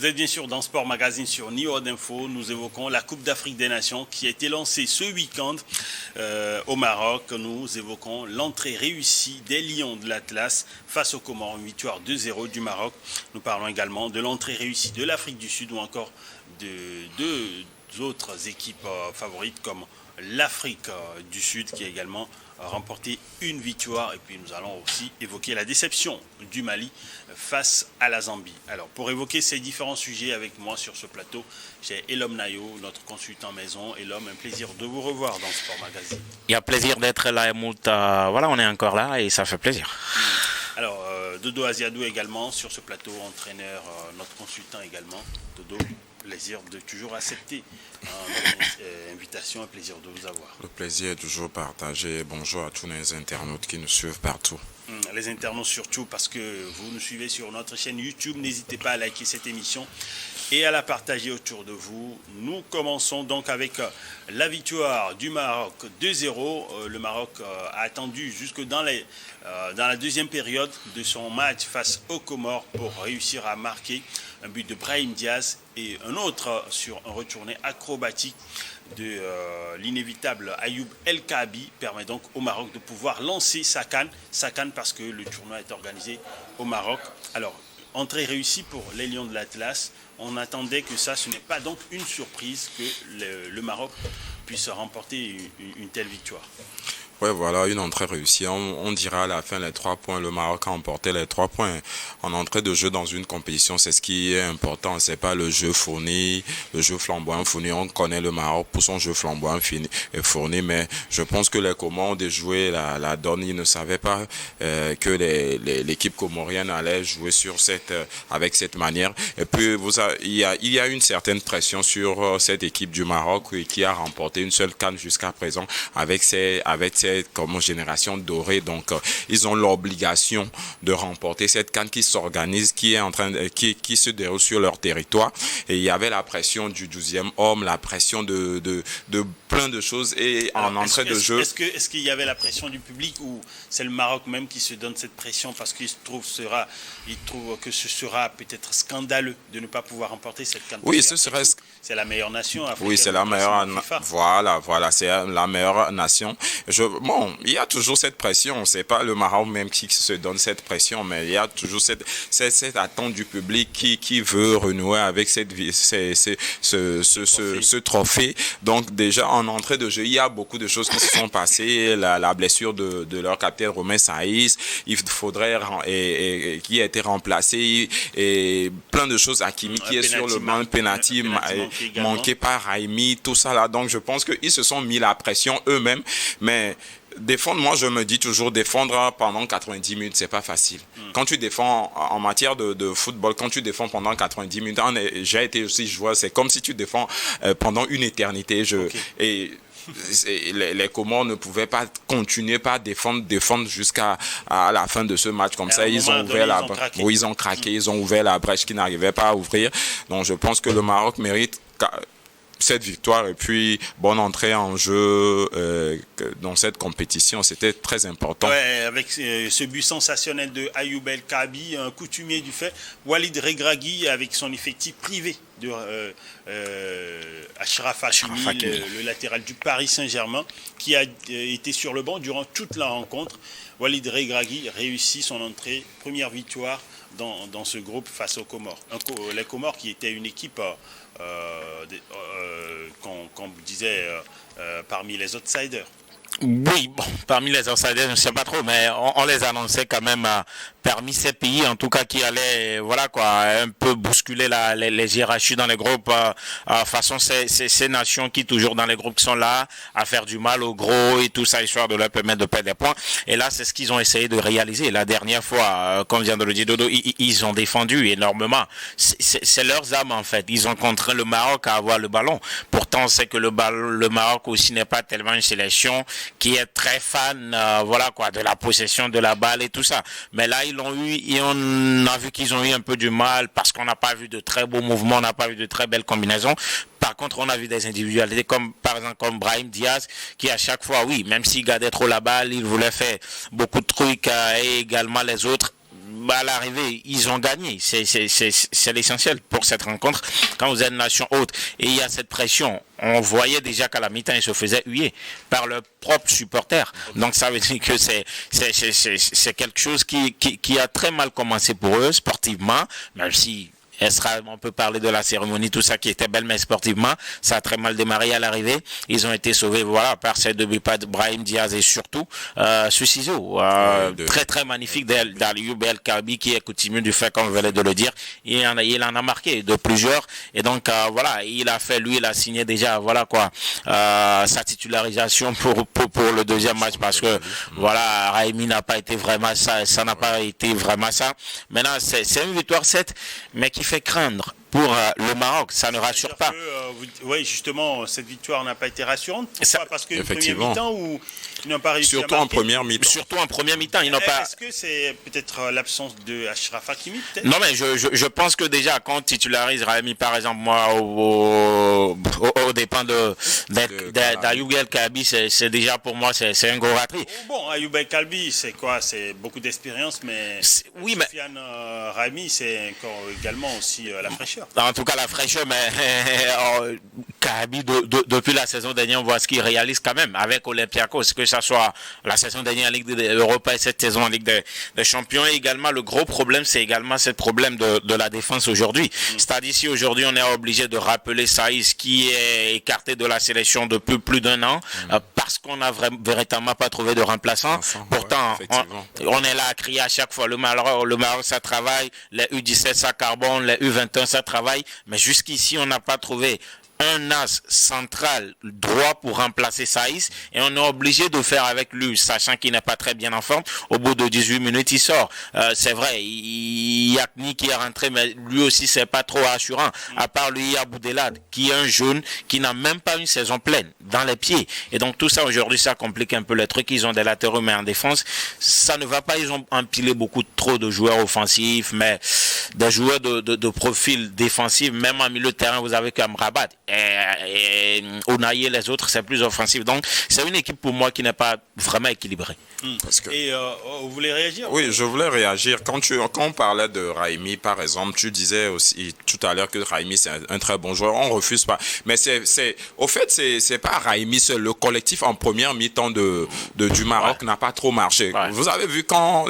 Vous êtes bien sûr dans Sport Magazine sur Niod Info. Nous évoquons la Coupe d'Afrique des Nations qui a été lancée ce week-end au Maroc. Nous évoquons l'entrée réussie des Lions de l'Atlas face aux Comores, une victoire 2-0 du Maroc. Nous parlons également de l'entrée réussie de l'Afrique du Sud ou encore de deux autres équipes favorites comme l'Afrique du Sud qui a également remporté une victoire. Et puis nous allons aussi évoquer la déception du Mali face à la Zambie. Alors pour évoquer ces différents sujets avec moi sur ce plateau, j'ai Elom Nayo, notre consultant maison. Elom, un plaisir de vous revoir dans Sport Magazine. Il y a plaisir d'être là, Emout. Voilà, on est encore là et ça fait plaisir. Alors Dodo Aziadou également sur ce plateau, entraîneur, notre consultant également. Dodo, plaisir de toujours accepter notre invitation, un plaisir de vous avoir. Le plaisir est toujours partagé. Bonjour à tous les internautes qui nous suivent partout. Les internautes surtout, parce que vous nous suivez sur notre chaîne YouTube. N'hésitez pas à liker cette émission et à la partager autour de vous. Nous commençons donc avec la victoire du Maroc 2-0. Le Maroc a attendu jusque dans la deuxième période de son match face aux Comores pour réussir à marquer un but de Brahim Diaz et un autre sur un retourné acrobatique de l'inévitable Ayoub El Kaabi permet donc au Maroc de pouvoir lancer sa CAN parce que le tournoi est organisé au Maroc. Alors, entrée réussie pour les Lions de l'Atlas. On attendait que ça, ce n'est pas donc une surprise que le Maroc puisse remporter une telle victoire. Ouais, voilà, une entrée réussie. On dira à la fin les 3 points. Le Maroc a emporté les 3 points. En entrée de jeu dans une compétition, c'est ce qui est important. C'est pas le jeu fourni, le jeu flamboyant fourni. On connaît le Maroc pour son jeu flamboyant fourni, mais je pense que les Comores ont déjoué la donne. Ils ne savaient pas que l'équipe comorienne allait jouer avec cette manière. Et puis, il y a une certaine pression sur cette équipe du Maroc qui a remporté une seule CAN jusqu'à présent avec cette génération dorée. Donc ils ont l'obligation de remporter cette CAN qui s'organise, qui se déroule sur leur territoire. Et il y avait la pression du 12e homme, la pression de plein de choses. Et en entrée de jeu, est-ce qu'il y avait la pression du public ou c'est le Maroc même qui se donne cette pression parce qu'il trouve que ce sera peut-être scandaleux de ne pas pouvoir remporter cette CAN? Oui, c'est la meilleure nation africaine. Oui, c'est la meilleure. Voilà, c'est la meilleure nation. Il y a toujours cette pression. C'est pas le Maroc même qui se donne cette pression, mais il y a toujours cette attente du public qui veut renouer avec ce trophée. Donc déjà en entrée de jeu, il y a beaucoup de choses qui se sont passées. La blessure de leur capitaine Romain Saïs, il faudrait qui a été remplacé et plein de choses. Hakimi qui est sur le banc, penalty manqué par Raimi, tout ça là. Donc je pense qu'ils se sont mis la pression eux-mêmes. Mais défendre, moi je me dis toujours, défendre pendant 90 minutes, c'est pas facile. Quand tu défends en matière de football, quand tu défends pendant 90 minutes, j'ai été aussi joueur, c'est comme si tu défends pendant une éternité. Et les Comores ne pouvaient pas continuer par défendre jusqu'à la fin de ce match comme ça. Ils ont craqué, ils ont ouvert la brèche qu'ils n'arrivaient pas à ouvrir. Donc je pense que le Maroc mérite cette victoire et puis bonne entrée en jeu dans cette compétition, c'était très important. Ouais, avec ce but sensationnel de Ayoub El Kaabi, un coutumier du fait, Walid Regragui avec son effectif privé de Achraf Hakimi, le latéral du Paris Saint-Germain, qui a été sur le banc durant toute la rencontre. Walid Regragui réussit son entrée, première victoire dans ce groupe face aux Comores. Les Comores qui étaient une équipe qu'on disait parmi les outsiders. Oui, bon, parmi les outsiders, je ne sais pas trop, mais on les annonçait quand même parmi ces pays, en tout cas, qui allaient, voilà quoi, un peu bousculer les hiérarchies dans les groupes, façon ces nations qui toujours dans les groupes qui sont là à faire du mal aux gros et tout ça, histoire de leur permettre de perdre des points. Et là, c'est ce qu'ils ont essayé de réaliser. La dernière fois, comme vient de le dire Dodo, ils ont défendu énormément. C'est leurs âmes en fait. Ils ont contraint le Maroc à avoir le ballon. Pourtant, c'est que le Maroc aussi n'est pas tellement une sélection qui est très fan, voilà quoi, de la possession de la balle et tout ça. Mais là, ils l'ont eu et on a vu qu'ils ont eu un peu du mal parce qu'on n'a pas vu de très beaux mouvements, on n'a pas vu de très belles combinaisons. Par contre, on a vu des individualités comme, par exemple, comme Brahim Diaz, qui à chaque fois, même s'il gardait trop la balle, il voulait faire beaucoup de trucs et également les autres. à l'arrivée, ils ont gagné. C'est l'essentiel pour cette rencontre. Quand vous êtes une nation haute et il y a cette pression, on voyait déjà qu'à la mi-temps, ils se faisaient huer par leurs propres supporters. Donc ça veut dire que c'est quelque chose qui a très mal commencé pour eux sportivement, même si on peut parler de la cérémonie, tout ça qui était belle, mais sportivement, ça a très mal démarré à l'arrivée. Ils ont été sauvés, voilà, par ces deux buts de Brahim Diaz et surtout ce ciseau très très magnifique d'Ayoub El Kaabi, qui est coutumier du fait, comme je venais de le dire. Il en a marqué de plusieurs, et donc voilà, il a signé déjà, voilà quoi, sa titularisation pour le deuxième match, parce que voilà, Raimi n'a pas été vraiment ça n'a pas été vraiment ça. Maintenant, c'est une victoire 7, mais qui fait craindre pour le Maroc, ça ne rassure pas. Oui, justement, cette victoire n'a pas été rassurante. Pourquoi ? Parce qu'une première Effectivement. mi-temps où ils n'ont pas réussi Surtout à en marquer. première mi-temps. Surtout en première mi-temps, ils n'ont pas. Est-ce que c'est peut-être l'absence de Achraf Hakimi, peut-être ? Non, mais je pense que déjà, quand on titularise Raimi, par exemple, moi, au dépend d'Ayoub El Kaabi, c'est déjà pour moi, c'est un gros raterie. Bon, Ayoub El Kaabi, c'est quoi ? C'est beaucoup d'expérience, mais Oui, mais Sofiane Raimi, c'est encore également aussi la fraîcheur. en tout cas, la fraîcheur, mais Kaabi, depuis la saison dernière, on voit ce qu'il réalise quand même avec Olympiakos, que ce soit la saison dernière en Ligue d'Europa et cette saison en Ligue des Champions. Et également, le gros problème, c'est également ce problème de la défense aujourd'hui. C'est-à-dire, si aujourd'hui, on est obligé de rappeler Saïs, qui est écarté de la sélection depuis plus d'1 an, parce qu'on n'a véritablement pas trouvé de remplaçant. Pourtant, on est là à crier à chaque fois, le Maroc, ça travaille, les U17, ça carbone, les U21, ça travaille, mais jusqu'ici, on n'a pas trouvé un as central droit pour remplacer Saïs, et on est obligé de faire avec lui, sachant qu'il n'est pas très bien en forme. Au bout de 18 minutes, il sort. C'est vrai, il y a Kni qui est rentré, mais lui aussi, c'est pas trop assurant. À part lui, il y a Boudelade, qui est un jeune qui n'a même pas une saison pleine dans les pieds. Et donc, tout ça, aujourd'hui, ça complique un peu les trucs. Ils ont des latéraux, mais en défense, ça ne va pas. Ils ont empilé beaucoup trop de joueurs offensifs, mais des joueurs de profil défensif, même en milieu de terrain, vous avez comme Rabat. Et Onaï et les autres, c'est plus offensif. Donc, c'est une équipe pour moi qui n'est pas vraiment équilibrée. Et vous voulez réagir ? Oui, je voulais réagir. Quand on parlait de Raimi, par exemple, tu disais aussi tout à l'heure que Raimi, c'est un très bon joueur. On refuse pas. Mais au fait, c'est pas Raimi seul. Le collectif en première mi-temps du Maroc n'a pas trop marché. Ouais. Vous avez vu quand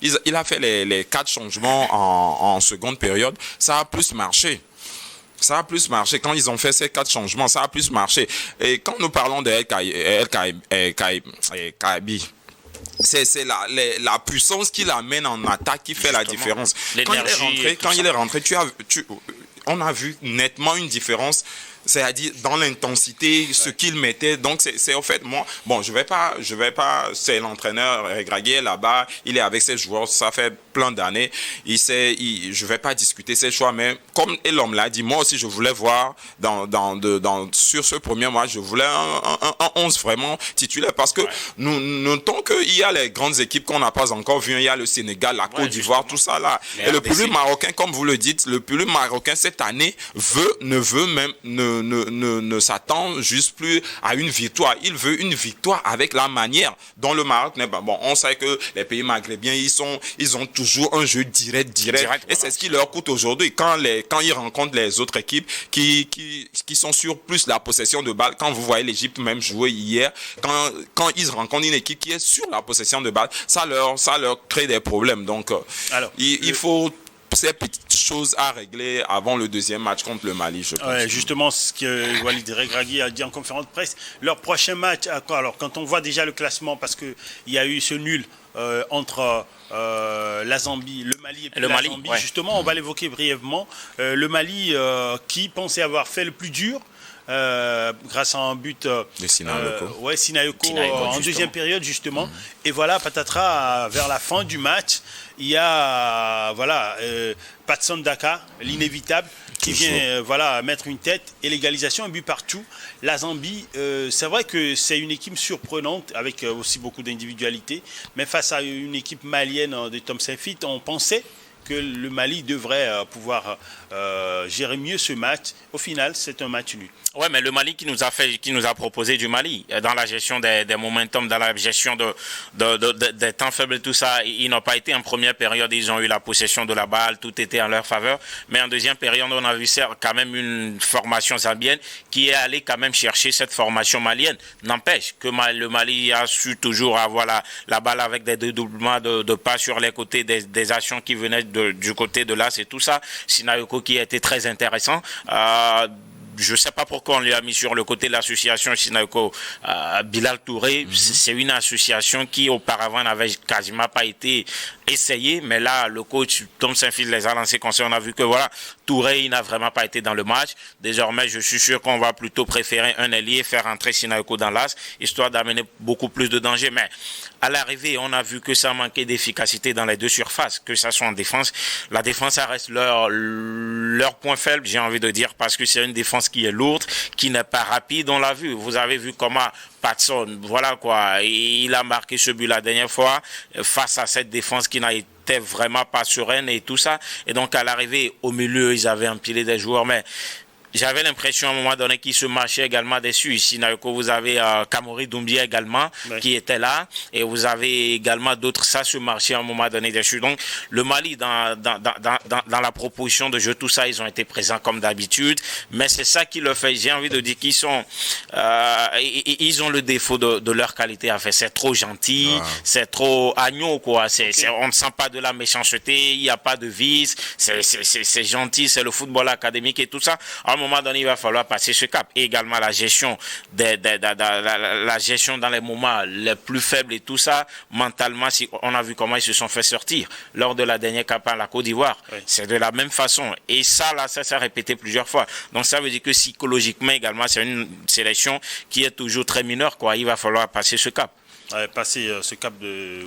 il a fait les 4 changements en seconde période, ça a plus marché. Ça a plus marché. Quand ils ont fait ces 4 changements, ça a plus marché. Et quand nous parlons de El Kaabi, c'est la puissance qu'il amène en attaque qui fait la différence. Quand il est rentré, on a vu nettement une différence. C'est-à-dire dans l'intensité, ce qu'il mettait. Donc c'est au fait moi. Bon, je vais pas. C'est l'entraîneur Graguier là-bas. Il est avec ses joueurs. Ça fait plein d'années. Je vais pas discuter ses choix. Mais comme l'homme l'a dit, moi aussi je voulais voir sur ce premier match, je voulais un 11 vraiment titulaire, parce que nous notons qu'il y a les grandes équipes qu'on n'a pas encore vues. Il y a le Sénégal, la Côte d'Ivoire, tout ça là. Et le plus marocain, comme vous le dites, le plus marocain cette année ne s'attend juste plus à une victoire. Il veut une victoire avec la manière dont le Maroc n'est pas. Bon, on sait que les pays maghrébiens, ils ont toujours un jeu direct. Et c'est ce qui leur coûte aujourd'hui. Quand ils rencontrent les autres équipes qui sont sur plus la possession de balle, quand vous voyez l'Égypte même jouer hier, quand ils rencontrent une équipe qui est sur la possession de balle, ça leur crée des problèmes. Donc, il faut ces petites choses à régler avant le deuxième match contre le Mali, je pense. Ouais, justement, ce que Walid Regragui a dit en conférence de presse, leur prochain match, alors quand on voit déjà le classement, parce qu'il y a eu ce nul entre la Zambie, le Mali et puis la Zambie, justement, on va l'évoquer brièvement. Le Mali qui pensait avoir fait le plus dur, grâce à un but de Sinayoko en deuxième période justement. Et voilà, patatras, vers la fin du match, il y a Patson Daka, l'inévitable, qui vient mettre une tête et l'égalisation, un but partout. La Zambie, c'est vrai que c'est une équipe surprenante avec aussi beaucoup d'individualité, mais face à une équipe malienne de Tom Saint-Fit, on pensait que le Mali devrait pouvoir gérer mieux ce match. Au final, c'est un match nul. Ouais, mais le Mali qui nous a proposé du Mali dans la gestion des momentum, dans la gestion des temps faibles et tout ça, ils n'ont pas été en première période, ils ont eu la possession de la balle, tout était en leur faveur. Mais en deuxième période, on a vu quand même une formation zambienne qui est allée quand même chercher cette formation malienne. N'empêche que le Mali a su toujours avoir la balle avec des dédoublements de pas sur les côtés, des actions qui venaient du côté de l'As et tout ça. Sinayoko qui a été très intéressant. Je ne sais pas pourquoi on lui a mis sur le côté de l'association Sinayoko Bilal Touré. C'est une association qui auparavant n'avait quasiment pas été essayée, mais là le coach Tom Saint-Fils les a lancés comme ça. On a vu que voilà, Touré il n'a vraiment pas été dans le match. Désormais je suis sûr qu'on va plutôt préférer un ailier, faire entrer Sinayoko dans l'as, histoire d'amener beaucoup plus de danger. Mais à l'arrivée, on a vu que ça manquait d'efficacité dans les deux surfaces, que ça soit en défense. La défense, ça reste leur point faible, j'ai envie de dire, parce que c'est une défense qui est lourde, qui n'est pas rapide, on l'a vu. Vous avez vu comment Patson, voilà quoi, il a marqué ce but la dernière fois face à cette défense qui n'a été vraiment pas sereine et tout ça. Et donc à l'arrivée, au milieu, ils avaient empilé des joueurs, mais j'avais l'impression à un moment donné qu'ils se marchaient également dessus. Ici, vous avez Kamori Doumbia également qui était là, et vous avez également d'autres, ça se marchait à un moment donné dessus. Donc le Mali dans la proposition de jeu, tout ça, ils ont été présents comme d'habitude, mais c'est ça qui le fait. J'ai envie de dire qu'ils sont ils ont le défaut de leur qualité. En fait, c'est trop gentil, c'est trop agneau quoi. On ne sent pas de la méchanceté, il n'y a pas de vice, c'est gentil, c'est le football académique et tout ça. À un moment donné, il va falloir passer ce cap. Et également la gestion la gestion dans les moments les plus faibles et tout ça, mentalement, si on a vu comment ils se sont fait sortir lors de la dernière campagne à la Côte d'Ivoire. Oui. C'est de la même façon. Et ça, là, ça s'est répété plusieurs fois. Donc ça veut dire que psychologiquement également, c'est une sélection qui est toujours très mineure, quoi. Il va falloir passer ce cap. Passer ce cap de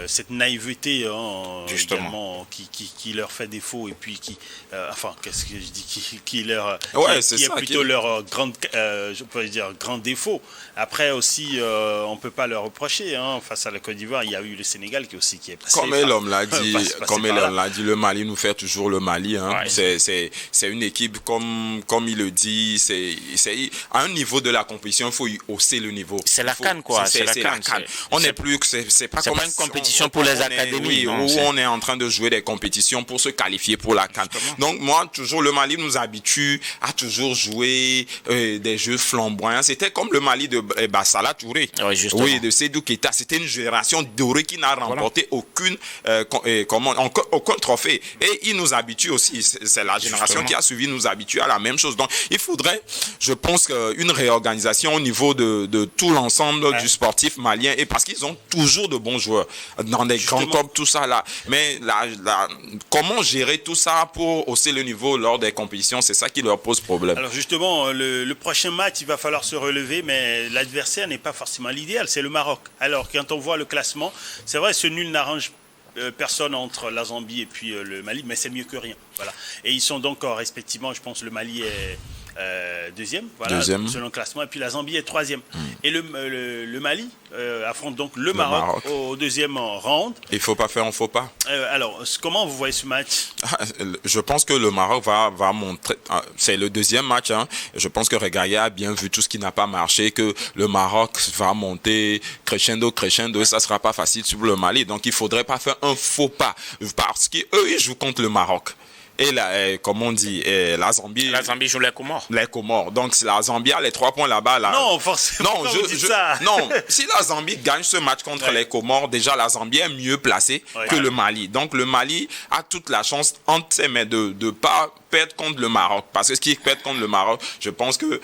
cette naïveté également qui leur fait défaut, et puis qu'est-ce que je dis, qui est plutôt leur je peux dire grand défaut. Après aussi on peut pas leur reprocher face à la Côte d'Ivoire, il y a eu le Sénégal qui est passé. Comme l'homme l'a dit, le Mali nous fait toujours le Mali. C'est une équipe comme il le dit, c'est à un niveau de la compétition, il faut hausser le niveau. C'est la CAN quoi. C'est la CAN. On n'est plus que c'est pas comme une compétition pour les académies où on est en train de jouer des compétitions pour se qualifier pour la CAN. Donc moi toujours le Mali nous habitue à toujours jouer des jeux flamboyants. C'était comme le Mali de Bassala Touré. Oui, de Seydou Keita. C'était une génération dorée qui n'a remporté aucun trophée. Et il nous habitue aussi. C'est la génération qui a suivi nous habitue à la même chose. Donc il faudrait, je pense, une réorganisation au niveau de tout l'ensemble du sportif malien, et parce qu'ils ont toujours de bons joueurs dans des grands clubs, tout ça là. Mais comment gérer tout ça pour hausser le niveau lors des compétitions, c'est ça qui leur pose problème. Alors justement, le prochain match, il va falloir se relever, mais l'adversaire n'est pas forcément l'idéal, c'est le Maroc. Alors quand on voit le classement, c'est vrai, ce nul n'arrange personne entre la Zambie et puis le Mali, mais c'est mieux que rien. Voilà. Et ils sont donc respectivement, je pense, le Mali est deuxième, selon le classement, et puis la Zambie est troisième. Et le Mali affronte donc le Maroc au deuxième round. Il ne faut pas faire un faux pas. Alors, comment vous voyez ce match? Je pense que le Maroc va montrer, c'est le deuxième match, je pense que Regaïa a bien vu tout ce qui n'a pas marché, que le Maroc va monter crescendo, et ça ne sera pas facile sur le Mali. Donc il ne faudrait pas faire un faux pas, parce qu'eux, ils jouent contre le Maroc. Et comme on dit, la Zambie joue les Comores. Les Comores. Donc la Zambie a les 3 points là-bas. Là. Non, forcément. Non, si la Zambie gagne ce match contre les Comores, déjà la Zambie est mieux placée que le Mali. Donc le Mali a toute la chance entre ses mains de pas perdre contre le Maroc. Parce que ce qui perd contre le Maroc, je pense que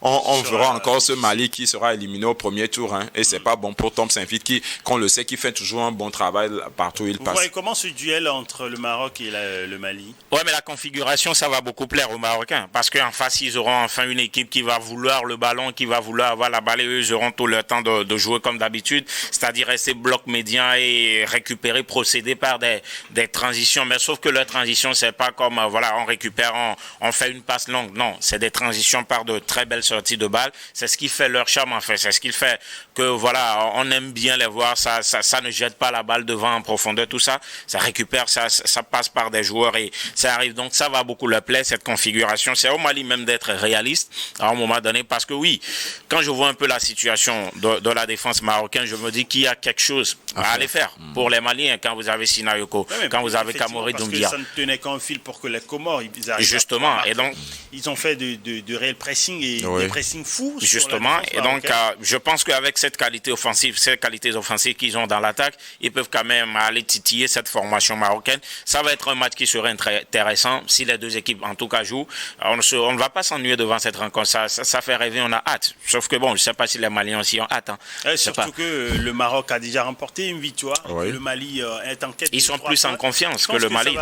on verra encore ce Mali qui sera éliminé au premier tour. Et c'est pas bon pour Tom Saint-Fils qu'on le sait, qui fait toujours un bon travail partout où il passe. Vous voyez comment ce duel entre le Maroc et le Mali? Ouais, mais la configuration, ça va beaucoup plaire aux Marocains. Parce qu'en face, ils auront enfin une équipe qui va vouloir le ballon, qui va vouloir avoir la balle, et eux, ils auront tout le temps de jouer comme d'habitude. C'est-à-dire rester bloc médian et récupérer, procéder par des transitions. Mais sauf que leur transition, c'est pas comme, on récupère, on fait une passe longue. Non, c'est des transitions par de très belles sorties de balles. C'est ce qui fait leur charme, en fait. C'est ce qui fait que, voilà, on aime bien les voir. Ça ne jette pas la balle devant en profondeur, tout ça. Ça récupère, ça passe par des joueurs et ça arrive. Donc, ça va beaucoup leur plaire, cette configuration. C'est au Mali même d'être réaliste à un moment donné, parce que oui, quand je vois un peu la situation de la défense marocaine, je me dis qu'il y a quelque chose à aller faire pour les Maliens quand vous avez Sinayoko, quand vous avez Kamori Doumbia. Ça ne tenait qu'un fil pour que les Comores, ils arrivent. Justement, et donc ils ont fait de réel pressing et des pressing fous. Justement, et donc je pense qu'avec cette qualité offensive, ces qualités offensives qu'ils ont dans l'attaque, ils peuvent quand même aller titiller cette formation marocaine. Ça va être un match qui serait très intéressant si les deux équipes en tout cas jouent. On ne va pas s'ennuyer devant cette rencontre. Ça fait rêver, on a hâte. Sauf que bon, je ne sais pas si les Maliens aussi ont hâte. Surtout que le Maroc a déjà remporté une victoire. Le Mali est en quête. Ils sont plus en confiance que le Mali.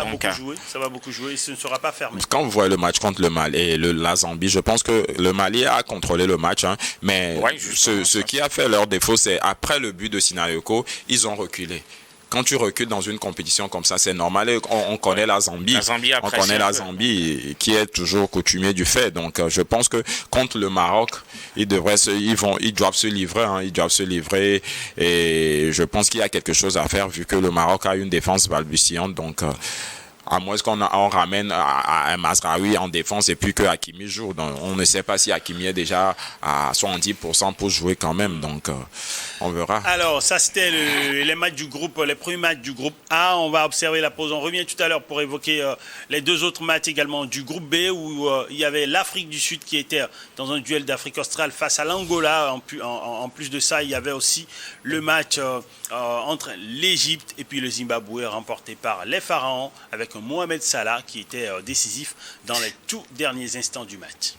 Ça va beaucoup jouer. Ce ne sera pas fermé. Quand vous voyez le match contre le Mali et la Zambie, je pense que le Mali a contrôlé le match. Mais ce qui a fait leur défaut, c'est après le but de Sinayoko, ils ont reculé. Quand tu recules dans une compétition comme ça, c'est normal. On connaît la Zambie. On connaît la Zambie qui est toujours coutumier du fait. Donc, je pense que contre le Maroc, ils doivent se livrer. Ils doivent se livrer. Et je pense qu'il y a quelque chose à faire vu que le Maroc a une défense balbutiante. Donc, à moins qu'on ramène à un Mazraoui en défense et puis que Hakimi joue. Donc, on ne sait pas si Hakimi est déjà à 70% pour jouer quand même. Donc, on verra. Alors, ça, c'était les matchs du groupe, les premiers matchs du groupe A. On va observer la pause. On revient tout à l'heure pour évoquer les deux autres matchs également du groupe B où il y avait l'Afrique du Sud qui était dans un duel d'Afrique australe face à l'Angola. En plus de ça, il y avait aussi le match entre l'Égypte et puis le Zimbabwe remporté par les Pharaons avec Mohamed Salah qui était décisif dans les tout derniers instants du match.